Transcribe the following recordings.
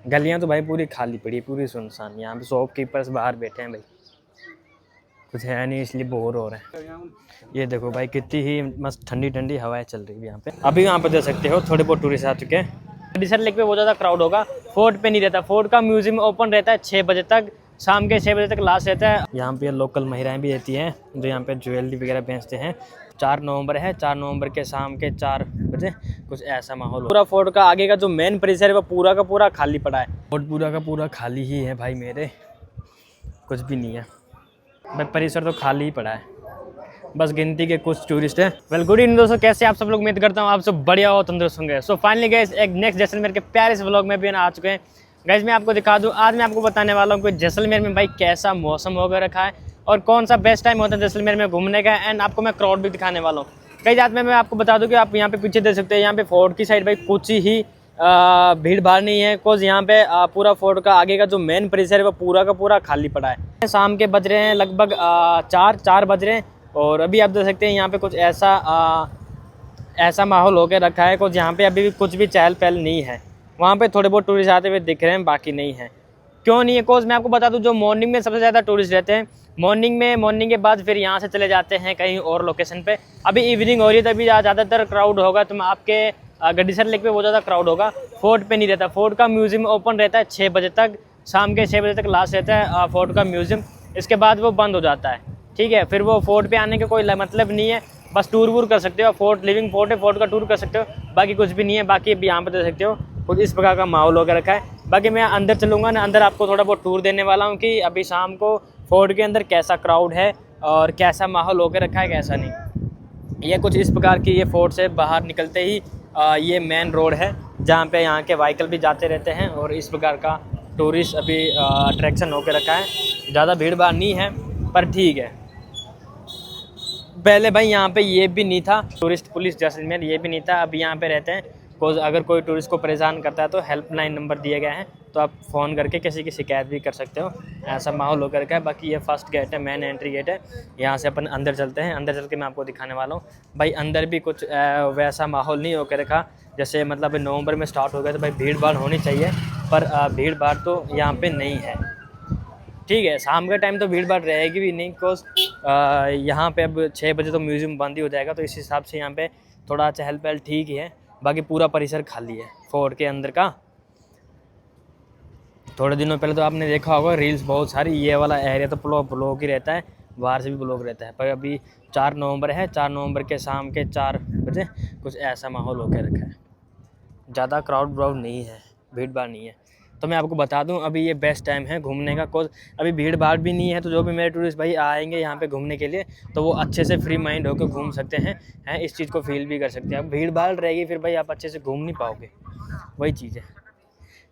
गलियां तो भाई पूरी खाली पड़ी, पूरी सुनसान। यहाँ पे शॉपकीपर्स बाहर बैठे हैं भाई, कुछ है नहीं इसलिए बोर हो रहे हैं। ये देखो भाई कितनी ही मस्त ठंडी ठंडी हवाएं चल रही है यहाँ पे। अभी यहाँ पे देख सकते हो थोड़े बहुत टूरिस्ट आ चुके हैं। डिसर लेक पे बहुत ज़्यादा क्राउड होगा, फोर्ट पे नहीं रहता। फोर्ट का म्यूजियम ओपन रहता है 6 बजे तक, शाम के 6 बजे तक लास्ट रहता है। यहाँ पे लोकल महिलाएं भी रहती हैं जो यहाँ पे ज्वेलरी वगैरह बेचते हैं। 4 नवंबर है, 4 नवंबर के शाम के 4 बजे कुछ ऐसा माहौल। पूरा फोर्ट का आगे का जो मेन परिसर है वो पूरा का पूरा खाली पड़ा है। फोर्ट पूरा का पूरा खाली ही है भाई मेरे, कुछ भी नहीं है भाई। परिसर तो खाली ही पड़ा है, बस गिनती के कुछ टूरिस्ट हैं। वेल गुड इवनिंग दोस्तों, कैसे आप सब लोग? उम्मीद करता हूँ आप सब बढ़िया हो, तंदुरुस्त होंगे। सो फाइनली गाइस एक नेक्स्ट जैसलमेर के प्यारे से व्लॉग में भी आ चुके हैं। गाइस मैं आपको दिखा दूँ, आज मैं आपको बताने वाला हूँ कि जैसलमेर में भाई कैसा मौसम होकर रखा है और कौन सा बेस्ट टाइम होता है जैसलमेर में घूमने का। एंड आपको मैं क्राउड भी दिखाने वाला हूँ। कई रात में मैं आपको बता दूँ कि आप यहाँ पे पीछे देख सकते हैं, यहाँ पे फोर्ट की साइड भाई कुछ ही भीड़ भाड़ नहीं है। बिकॉज यहाँ पे पूरा फोर्ट का आगे का जो मेन परिसर है वो पूरा का पूरा खाली पड़ा है। शाम के बज रहे हैं लगभग 4 बज रहे हैं और अभी आप देख सकते हैं यहाँ पे कुछ ऐसा माहौल होकर रखा है। कुछ यहाँ पे अभी भी कुछ भी चहल पहल नहीं है। वहाँ पे थोड़े बहुत टूरिस्ट आते हुए दिख रहे हैं, बाकी नहीं है। क्यों नहीं है? कोज मैं आपको बता दूं, जो मॉर्निंग में सबसे ज़्यादा टूरिस्ट रहते हैं। मॉर्निंग के बाद फिर यहाँ से चले जाते हैं कहीं और लोकेशन पे। अभी इवनिंग हो रही है तभी ज़्यादातर क्राउड होगा। तो आपके गड्डीसर लेक पे बहुत ज़्यादा क्राउड होगा, फोर्ट पे नहीं रहता। फोर्ट का म्यूजियम ओपन रहता है 6 बजे तक, शाम के 6 बजे तक लास्ट रहता है फोर्ट का म्यूजियम। इसके बाद वो बंद हो जाता है, ठीक है। फिर वो फोर्ट पे आने का कोई मतलब नहीं है, बस टूर वूर कर सकते हो। फोर्ट लिविंग फोर्ट है, फोर्ट का टूर कर सकते हो, बाकी कुछ भी नहीं है। बाकी अभी यहाँ पर देख सकते हो कुछ इस प्रकार का माहौल होकर रखा है। बाकी मैं अंदर चलूँगा ना, अंदर आपको थोड़ा बहुत टूर देने वाला हूँ कि अभी शाम को फोर्ट के अंदर कैसा क्राउड है और कैसा माहौल होकर रखा है, कैसा नहीं। ये कुछ इस प्रकार की, ये फोर्ट से बाहर निकलते ही ये मेन रोड है जहाँ पे यहाँ के व्हीकल भी जाते रहते हैं। और इस प्रकार का टूरिस्ट अभी अट्रैक्शन होकर रखा है। ज़्यादा भीड़ भाड़ नहीं है पर ठीक है। पहले भाई यहाँ पे ये भी नहीं था, टूरिस्ट पुलिस जैसलमेर ये भी नहीं था। अभी यहाँ पे रहते हैं। अगर कोई टूरिस्ट को परेशान करता है तो हेल्पलाइन नंबर दिए गए हैं, तो आप फ़ोन करके किसी की शिकायत भी कर सकते हो। ऐसा माहौल होकर का है। बाकी ये फर्स्ट गेट है, मेन एंट्री गेट है। यहाँ से अपन अंदर चलते हैं। अंदर चल के मैं आपको दिखाने वाला हूँ। भाई अंदर भी कुछ वैसा माहौल नहीं होकर रखा जैसे मतलब नवंबर में स्टार्ट हो गया तो भाई भीड़ भाड़ होनी चाहिए, पर भीड़ भाड़ तो यहाँ पर नहीं है, ठीक है। शाम के टाइम तो भीड़ भाड़ रहेगी भी नहीं, बिकॉज यहाँ पे अब 6 बजे तो म्यूज़ियम बंद ही हो जाएगा। तो इस हिसाब से यहाँ पे थोड़ा चहल पहल ठीक ही है। बाकी पूरा परिसर खाली है फोर्ट के अंदर का। थोड़े दिनों पहले तो आपने देखा होगा रील्स बहुत सारी, ये वाला एरिया तो ब्लॉक ही रहता है, बाहर से भी ब्लॉक रहता है। पर अभी 4 नवंबर है, 4 नवंबर के शाम के 4 बजे कुछ ऐसा माहौल होकर रखा है। ज़्यादा क्राउड नहीं है, भीड़ भाड़ नहीं है। तो मैं आपको बता दूं अभी ये बेस्ट टाइम है घूमने का। कोई अभी भीड़ भाड़ भी नहीं है, तो जो भी मेरे टूरिस्ट भाई आएंगे यहाँ पे घूमने के लिए तो वो अच्छे से फ्री माइंड होकर घूम सकते हैं, इस चीज़ को फील भी कर सकते हैं। अब भीड़ भाड़ रहेगी फिर भाई आप अच्छे से घूम नहीं पाओगे, वही चीज़ है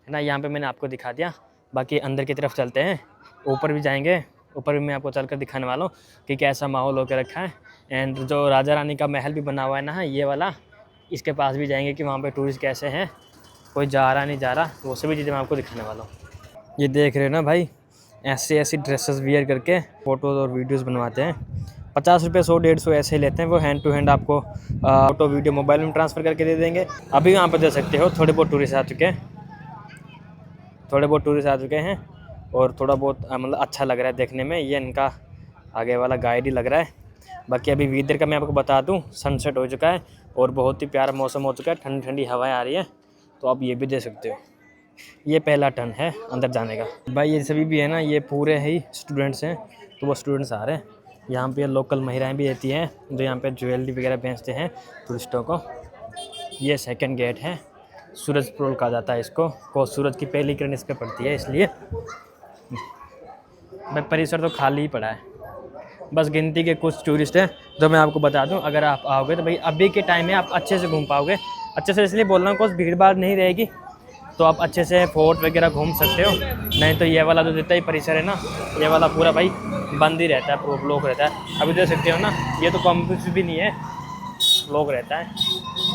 ना। यहाँ पे मैंने आपको दिखा दिया। बाकी अंदर की तरफ चलते हैं, ऊपर भी जाएंगे। ऊपर भी मैं आपको चल कर दिखाने वाला हूँ कि कैसा माहौल होकर रखा है। एंड जो राजा रानी का महल भी बना हुआ है ना ये वाला, इसके पास भी जाएंगे कि वहाँ पर टूरिस्ट कैसे हैं, कोई जा रहा नहीं जा रहा, वो सभी चीज़ें मैं आपको दिखाने वाला हूँ। ये देख रहे हो ना भाई, ऐसी ड्रेसेस वियर करके फ़ोटोज़ और वीडियोस बनवाते हैं। 50 रुपये 100-150 ऐसे लेते हैं वो। हैंड टू हैंड आपको फ़ोटो वीडियो मोबाइल में ट्रांसफ़र करके दे देंगे। अभी यहाँ पर देख सकते हो थोड़े बहुत टूरिस्ट आ चुके हैं, और थोड़ा बहुत मतलब अच्छा लग रहा है देखने में। ये इनका आगे वाला गाइड ही लग रहा है। बाकी अभी वेदर का मैं आपको बता दूँ, सनसेट हो चुका है और बहुत ही प्यारा मौसम हो चुका है, ठंडी ठंडी हवाएँ आ रही है। तो आप ये भी दे सकते हो। ये पहला टर्न है अंदर जाने का। भाई ये सभी भी है ना, ये पूरे ही स्टूडेंट्स हैं, तो वो स्टूडेंट्स आ रहे हैं। यहाँ पे लोकल महिलाएं भी रहती हैं जो यहाँ पे ज्वेलरी वगैरह बेचते हैं टूरिस्टों को। ये सेकंड गेट है, सूरज पोल कहा जाता है इसको, को सूरज की पहली किरण इस पर पड़ती है इसलिए। भाई परिसर तो खाली ही पड़ा है, बस गिनती के कुछ टूरिस्ट हैं जो मैं आपको बता दूं। अगर आप आओगे तो भाई अभी के टाइम में आप अच्छे से घूम पाओगे। अच्छे से इसलिए बोल रहा हूँ कुछ भीड़ भाड़ नहीं रहेगी, तो आप अच्छे से फोर्ट वगैरह घूम सकते हो। नहीं तो ये वाला जो जितना ही परिसर है ना, ये वाला पूरा भाई बंद ही रहता है, पूरा ब्लॉक रहता है। अभी देख सकते हो ना, ये तो कॉम्प्लेक्स भी नहीं है, ब्लॉक रहता है।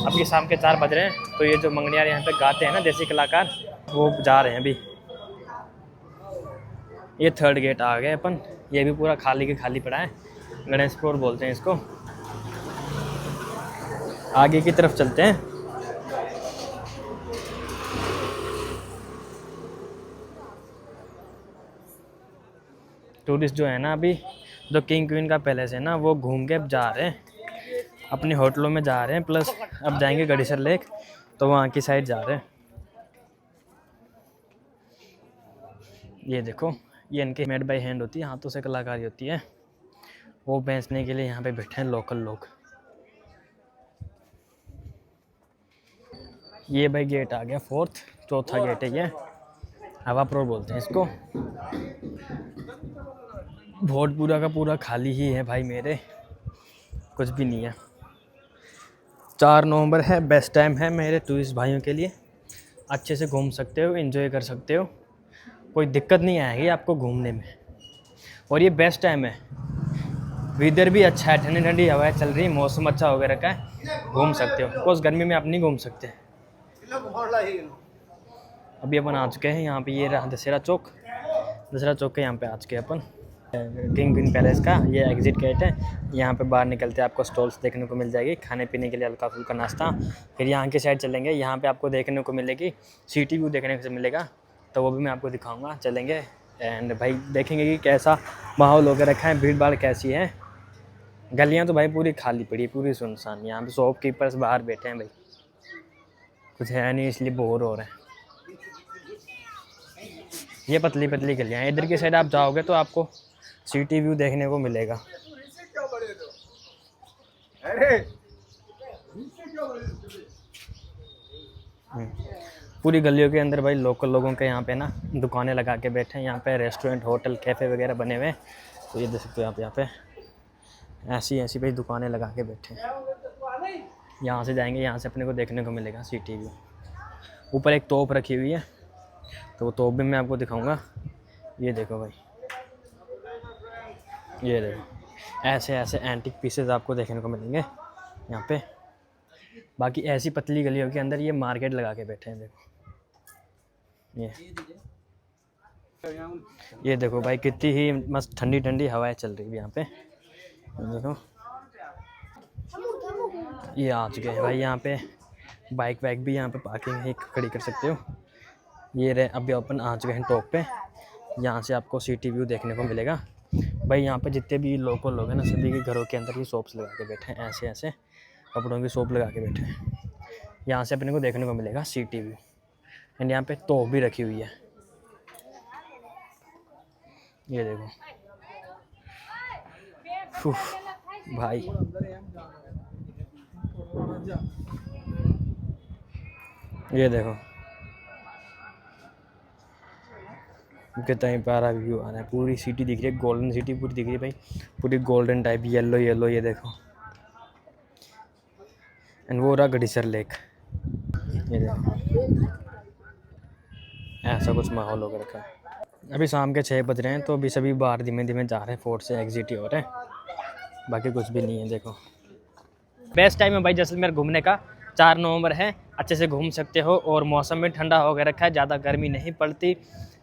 अब ये शाम के 4 बज रहे हैं, तो ये जो मंगनियार यहाँ पे गाते हैं ना देसी कलाकार, वो जा रहे हैं अभी। ये थर्ड गेट आ गए अपन, ये भी पूरा खाली के खाली पड़ा है। गणेश फ्लोर बोलते हैं इसको। आगे की तरफ चलते हैं। टूरिस्ट जो है ना अभी, जो किंग क्वीन का पैलेस है ना, वो घूम के जा रहे हैं, अपने होटलों में जा रहे हैं, प्लस अब जाएंगे गड़ीसर लेक, तो वहाँ की साइड जा रहे हैं। ये देखो, ये इनके मेड बाई हैंड होती है, हाथों से कलाकारी होती है, वो बेचने के लिए यहाँ पे बैठे हैं लोकल लोग। ये भाई गेट आ गया, फोर्थ, चौथा गेट है ये, हवाप्रो बोलते हैं इसको। भोट पूरा का पूरा खाली ही है भाई मेरे, कुछ भी नहीं है। 4 नवंबर है, बेस्ट टाइम है मेरे टूरिस्ट भाइयों के लिए, अच्छे से घूम सकते हो, एंजॉय कर सकते हो, कोई दिक्कत नहीं आएगी आपको घूमने में। और ये बेस्ट टाइम है, वेदर भी अच्छा है, ठंडी ठंडी हवाएं चल रही है, मौसम अच्छा हो गया रखा है, घूम सकते हो। कोस गर्मी में आप नहीं घूम सकते। अभी अपन आ चुके हैं यहाँ पे, ये रहा दशहरा चौक, दशहरा चौक के यहाँ पे आ चुके हैं अपन। किंग क्वीन पैलेस का ये एग्जिट गेट है, यहाँ पे बाहर निकलते आपको स्टॉल्स देखने को मिल जाएगी, खाने पीने के लिए हल्का फुल्का नाश्ता। फिर यहाँ की साइड चलेंगे, यहाँ पे आपको देखने को मिलेगी सिटी व्यू देखने को मिलेगा, तो वो भी मैं आपको दिखाऊंगा, चलेंगे। एंड भाई देखेंगे कि कैसा माहौल होकर रखा है, भीड़ भाड़ कैसी है। गलियाँ तो भाई पूरी खाली पड़ी है, पूरी सुनसान, यहाँ पे शॉपकीपर्स बाहर बैठे हैं भाई, कुछ है नहीं, इसलिए बोर हो रहे हैं। ये पतली पतली गलियाँ हैं, इधर की साइड आप जाओगे तो आपको सिटी व्यू देखने को मिलेगा। पूरी गलियों के अंदर भाई लोकल लोगों के यहाँ पे ना दुकानें लगा के बैठे हैं, यहाँ पे रेस्टोरेंट, होटल, कैफ़े वगैरह बने हुए हैं। तो ये देख सकते हो आप, यहाँ पे ऐसी ऐसी भाई दुकानें लगा के बैठे हैं। यहाँ से जाएंगे, यहाँ से अपने को देखने को मिलेगा सिटी व्यू। ऊपर एक तोप रखी हुई है, तो वो तोप भी मैं आपको दिखाऊंगा। ये देखो भाई, ये देखो, ऐसे ऐसे एंटिक पीसेस आपको देखने को मिलेंगे यहाँ पे। बाकी ऐसी पतली गलियों के अंदर ये मार्केट लगा के बैठे हैं, देखो ये देखो भाई, कितनी ही मस्त ठंडी ठंडी हवाएं चल रही है यहाँ पे। देखो ये आ चुके हैं भाई, यहाँ पे बाइक वाइक भी यहाँ पे पार्किंग है, खड़ी कर सकते हो। ये रहे, अभी अपन आ चुके हैं टॉप पे, यहाँ से आपको सिटी व्यू देखने को मिलेगा भाई। यहाँ पे जितने भी लोकल लोग हैं ना, सभी के घरों के अंदर ही शॉप्स लगा के बैठे हैं, ऐसे ऐसे कपड़ों की शॉप लगा के बैठे हैं। यहाँ से अपने को देखने को मिलेगा सिटी व्यू। एंड यहाँ पे तोप भी रखी हुई है, ये देखो भाई। ये देखो कितना ही प्यारा व्यू आ रहा है, पूरी सिटी दिख रही है, गोल्डन सिटी पूरी दिख रही है भाई, पूरी गोल्डन टाइप, येलो येलो, ये देखो। एंड वो रहा गड़ीसर लेक, ये देखो, ऐसा कुछ माहौल होकर रखा है। अभी शाम के 6 बज रहे हैं, तो अभी सभी बाहर धीमे धीमे जा रहे हैं, फोर्ट से एग्जिट ही हो रहे हैं, बाकी कुछ भी नहीं है। देखो बेस्ट टाइम है भाई जैसलमेर घूमने का, 4 नवंबर है, अच्छे से घूम सकते हो, और मौसम भी ठंडा हो गया रखा है, ज़्यादा गर्मी नहीं पड़ती,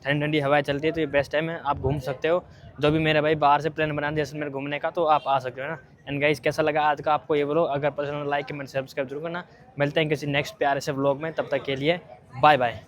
ठंडी ठंडी हवाएं चलती है, तो ये बेस्ट टाइम है, आप घूम सकते हो। जो भी मेरे भाई बाहर से प्लान बना जैसलमेर घूमने का, तो आप आ सकते हो ना। एंड गाइस, कैसा लगा आज का आपको ये व्लॉग? अगर पसंद लाइक कमेंट सब्सक्राइब जरूर करना। मिलते हैं किसी नेक्स्ट प्यारे से व्लॉग में, तब तक के लिए बाय बाय।